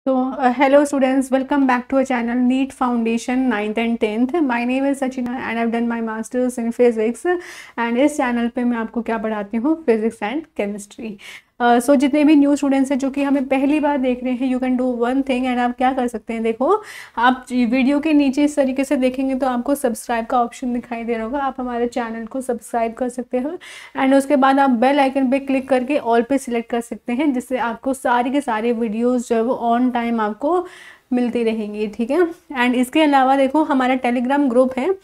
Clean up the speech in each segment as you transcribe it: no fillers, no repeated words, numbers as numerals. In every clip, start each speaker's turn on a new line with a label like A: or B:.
A: So, hello students, welcome back to our channel NEET Foundation 9th and 10th. My name is Sachina and I've done my masters in physics and इस channel पे मैं आपको क्या पढ़ाती हूँ, physics and chemistry. सो जितने भी new students हैं जो कि हमें पहली बार देख रहे हैं, you can do one thing and आप क्या कर सकते हैं। देखो, आप वीडियो के नीचे इस तरीके से देखेंगे तो आपको सब्सक्राइब का ऑप्शन दिखाई दे रहा होगा। आप हमारे चैनल को सब्सक्राइब कर सकते हो एंड उसके बाद आप बेल आइकन पे क्लिक करके ऑल पे सिलेक्ट कर सकते हैं, जिससे आपको सारी के सारे वीडियोस जो है वो ऑन टाइम आपको मिलती रहेंगी। ठीक है। एंड इसके अलावा देखो, हमारा टेलीग्राम ग्रुप है,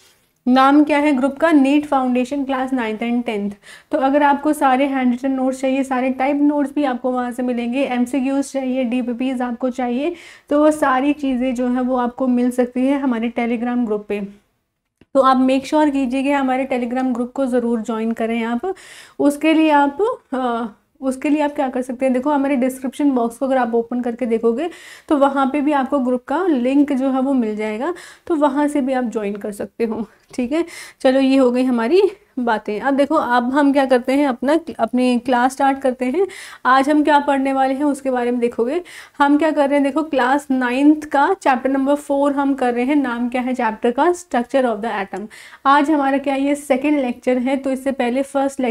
A: नाम क्या है ग्रुप का, NEET foundation class 9th and 10th। तो अगर आपको सारे हैंड रिटन नोट्स चाहिए, सारे टाइप नोट्स भी आपको वहाँ से मिलेंगे, एमसीक्यूज चाहिए, डीपीपीज आपको चाहिए, तो वो सारी चीज़ें जो है वो आपको मिल सकती है हमारे टेलीग्राम ग्रुप पे। तो आप मेक श्योर कीजिए कि हमारे टेलीग्राम ग्रुप को ज़रूर ज्वाइन करें आप। उसके लिए आप क्या कर सकते हैं, देखो हमारे डिस्क्रिप्शन बॉक्स को अगर आप ओपन करके देखोगे तो वहाँ पे भी आपको ग्रुप का लिंक जो है वो मिल जाएगा, तो वहाँ से भी आप ज्वाइन कर सकते हो। ठीक है, चलो ये हो गई हमारी बातें। अब देखो, अब हम क्या करते हैं, अपनी क्लास स्टार्ट करते हैं। आज हम क्या पढ़ने वाले हैं उसके बारे में देखोगे। हम क्या कर रहे हैं, देखो क्लास 9th का चैप्टर नंबर 4 हम कर रहे हैं। नाम क्या है चैप्टर का, स्ट्रक्चर ऑफ द एटम। आज हमारा क्या, ये सेकेंड लेक्चर है, तो इससे पहले फर्स्ट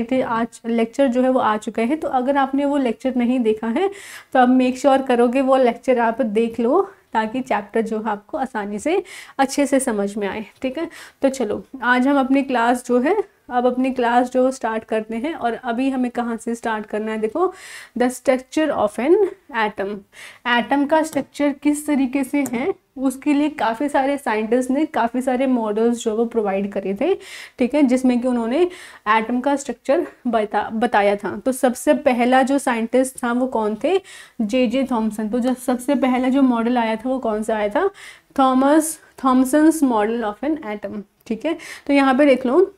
A: लेक्चर जो है वो आ चुका है। तो अगर आपने वो लेक्चर नहीं देखा है तो आप मेक श्योर करोगे वो लेक्चर आप देख लो, ताकि चैप्टर जो है आपको आसानी से अच्छे से समझ में आए। ठीक है, तो चलो आज हम अपनी क्लास जो स्टार्ट करते हैं। और अभी हमें कहाँ से स्टार्ट करना है, देखो, the structure of an atom. Atom का स्ट्रक्चर किस तरीके से है, उसके लिए काफ़ी सारे साइंटिस्ट ने काफ़ी सारे मॉडल्स जो वो प्रोवाइड करे थे। ठीक है, जिसमें कि उन्होंने एटम का स्ट्रक्चर बताया था। तो सबसे पहला जो साइंटिस्ट था वो कौन थे, जे थॉमसन। तो जब सबसे पहला जो मॉडल आया था वो कौन सा आया था, Thomson's model of an atom. ठीक है, तो यहाँ पे देख लो,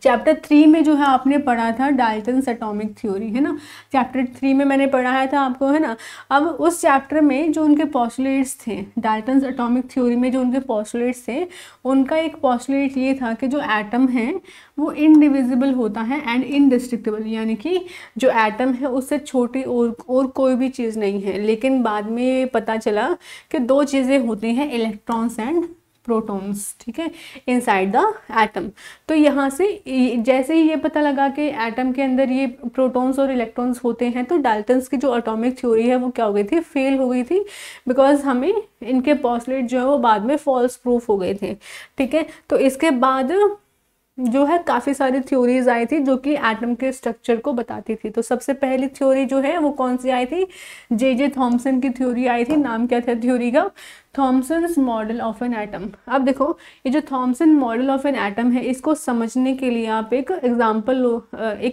A: चैप्टर 3 में जो है आपने पढ़ा था डाल्टन्स एटॉमिक थ्योरी, है ना। चैप्टर 3 में मैंने पढ़ाया था आपको, है ना। अब उस चैप्टर में जो उनके पॉस्टुलेट्स थे, डाल्टन्स एटॉमिक थ्योरी में जो उनके पॉस्टुलेट्स थे, उनका एक पॉस्टुलेट ये था कि जो एटम है वो इनडिविजिबल होता है एंड इनडिस्ट्रक्टिबल, यानी कि जो एटम है उससे छोटी और कोई भी चीज़ नहीं है। लेकिन बाद में पता चला कि दो चीज़ें होती हैं, इलेक्ट्रॉन्स एंड प्रोटॉन्स। ठीक है, इनसाइड द एटम। तो यहाँ से जैसे ही ये पता लगा कि एटम के अंदर ये प्रोटॉन्स और इलेक्ट्रॉन्स होते हैं, तो डाल्टन्स की जो एटॉमिक थ्योरी है वो क्या हो गई थी, फेल हो गई थी, बिकॉज हमें इनके पॉस्टुलेट जो है वो बाद में फॉल्स प्रूफ हो गए थे। ठीक है, तो इसके बाद जो है काफ़ी सारी थ्योरीज आई थी जो कि एटम के स्ट्रक्चर को बताती थी। तो सबसे पहली थ्योरी जो है वो कौन सी आई थी, जे थॉमसन की थ्योरी आई थी। नाम क्या था थ्योरी का, Thomson's model of an atom. अब देखो, ये जो Thompson model of an atom है, इसको समझने के लिए आप एक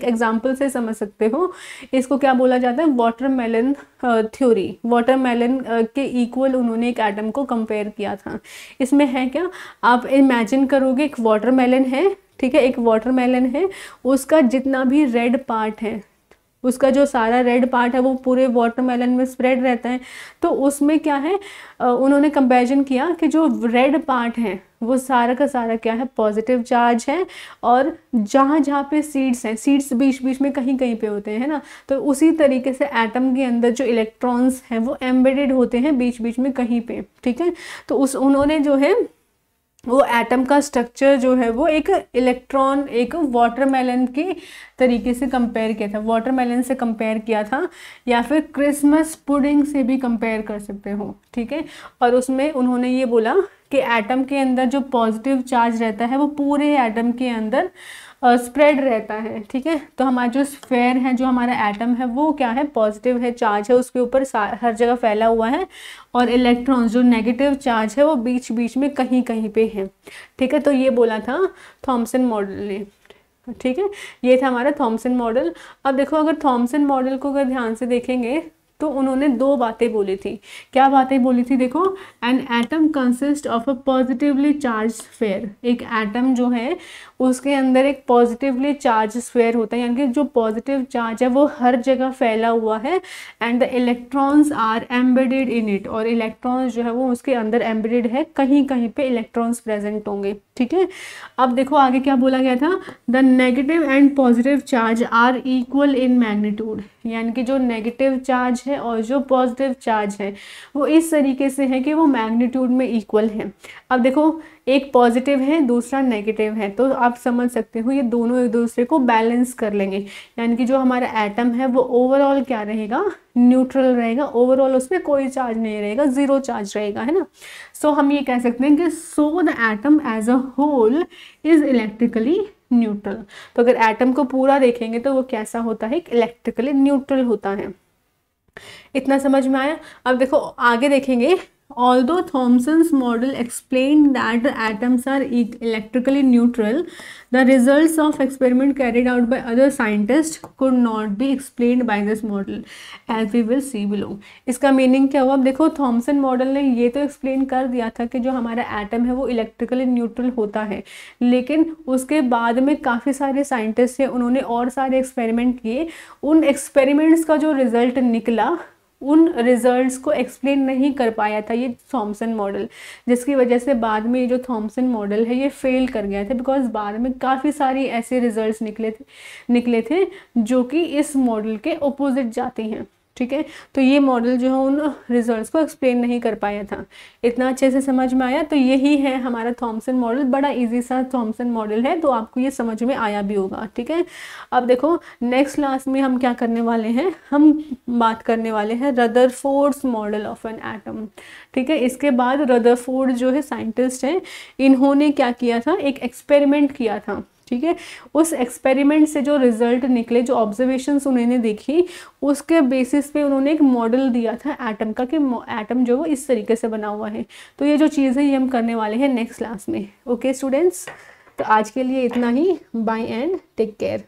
A: एग्जाम्पल से समझ सकते हो। इसको क्या बोला जाता है, वाटरमेलन थ्योरी। वाटरमेलन के इक्वल उन्होंने एक एटम को कंपेयर किया था। इसमें है क्या, आप इमेजिन करोगे एक वाटरमेलन है, ठीक है, एक वाटरमेलन है, उसका जितना भी रेड पार्ट है, उसका जो सारा रेड पार्ट है वो पूरे वाटरमेलन में स्प्रेड रहता है। तो उसमें क्या है, उन्होंने कंपैरिजन किया कि जो रेड पार्ट है वो सारा का सारा क्या है, पॉजिटिव चार्ज है, और जहाँ जहाँ पे सीड्स हैं, सीड्स बीच बीच में कहीं कहीं पे होते हैं, है ना। तो उसी तरीके से एटम के अंदर जो इलेक्ट्रॉन्स हैं वो एम्बेडेड होते हैं बीच बीच में कहीं पे। ठीक है, तो उन्होंने जो है वो एटम का स्ट्रक्चर जो है वो एक वाटरमेलन की तरीके से कंपेयर किया था, वाटरमेलन से कंपेयर किया था, या फिर क्रिसमस पुडिंग से भी कंपेयर कर सकते हो। ठीक है, और उसमें उन्होंने ये बोला कि एटम के अंदर जो पॉजिटिव चार्ज रहता है वो पूरे एटम के अंदर स्प्रेड रहता है। ठीक है, तो हमारा जो स्फेयर है, जो हमारा एटम है वो क्या है, पॉजिटिव है, चार्ज है उसके ऊपर हर जगह फैला हुआ है, और इलेक्ट्रॉन जो नेगेटिव चार्ज है वो बीच बीच में कहीं कहीं पे है। ठीक है, तो ये बोला था थॉमसन मॉडल ने। ठीक है, ये था हमारा थॉमसन मॉडल। अब देखो, अगर थॉमसन मॉडल को अगर ध्यान से देखेंगे तो उन्होंने दो बातें बोली थी। क्या बातें बोली थी देखो, an atom consist of a positively charge sphere. एक एटम जो है उसके अंदर एक पॉजिटिवली चार्ज स्फीयर होता है, यानी कि जो पॉजिटिव चार्ज है वो हर जगह फैला हुआ है, and the electrons are embedded in it, और इलेक्ट्रॉन्स जो है वो उसके अंदर एम्बेडेड है, कहीं कहीं पे इलेक्ट्रॉन्स प्रेजेंट होंगे। ठीक है, अब देखो आगे क्या बोला गया था, the negative and positive charge are equal in magnitude, यानी कि जो नेगेटिव चार्ज है और जो पॉजिटिव चार्ज है वो इस तरीके से है कि वो मैग्नीट्यूड में इक्वल है। अब देखो एक पॉजिटिव है दूसरा नेगेटिव है, तो आप समझ सकते हो ये दोनों एक दूसरे को बैलेंस कर लेंगे, यानी कि जो हमारा एटम है वो ओवरऑल क्या रहेगा, न्यूट्रल रहेगा, ओवरऑल उसमें कोई चार्ज नहीं रहेगा, जीरो चार्ज रहेगा, है ना। सो हम ये कह सकते हैं कि so the atom as a whole is electrically neutral. तो अगर एटम को पूरा देखेंगे तो वो कैसा होता है, इलेक्ट्रिकली न्यूट्रल होता है। इतना समझ में आया। अब देखो आगे देखेंगे, although Thomson's model explained that the atoms are electrically neutral, the results of experiment carried out by other scientists could not be explained by this model, as we will see below। इसका meaning क्या हुआ, अब देखो Thompson model ने ये तो explain कर दिया था कि जो हमारा एटम है वो इलेक्ट्रिकली न्यूट्रल होता है, लेकिन उसके बाद में काफ़ी सारे साइंटिस्ट हैं उन्होंने और सारे एक्सपेरिमेंट किए, उन एक्सपेरिमेंट्स का जो रिजल्ट निकला उन रिजल्ट्स को एक्सप्लेन नहीं कर पाया था ये थॉमसन मॉडल, जिसकी वजह से बाद में ये जो थॉमसन मॉडल है ये फेल कर गया था, बिकॉज बाद में काफ़ी सारी ऐसे रिजल्ट्स निकले थे जो कि इस मॉडल के अपोजिट जाते हैं। ठीक है, तो ये मॉडल जो है उन रिजल्ट्स को एक्सप्लेन नहीं कर पाया था। इतना अच्छे से समझ में आया। तो यही है हमारा थॉमसन मॉडल, बड़ा इजी सा थॉमसन मॉडल है, तो आपको ये समझ में आया भी होगा। ठीक है, अब देखो नेक्स्ट क्लास में हम क्या करने वाले हैं, हम बात करने वाले हैं Rutherford's model of an atom. ठीक है, इसके बाद रदरफोर्ड जो है साइंटिस्ट हैं, इन्होंने क्या किया था, एक एक्सपेरिमेंट किया था। ठीक है, उस एक्सपेरिमेंट से जो रिजल्ट निकले, जो ऑब्जर्वेशंस उन्होंने देखी, उसके बेसिस पे उन्होंने एक मॉडल दिया था एटम का कि एटम जो वो इस तरीके से बना हुआ है। तो ये जो चीज़ है ये हम करने वाले हैं नेक्स्ट क्लास में। ओके स्टूडेंट्स, तो आज के लिए इतना ही। Bye and take care.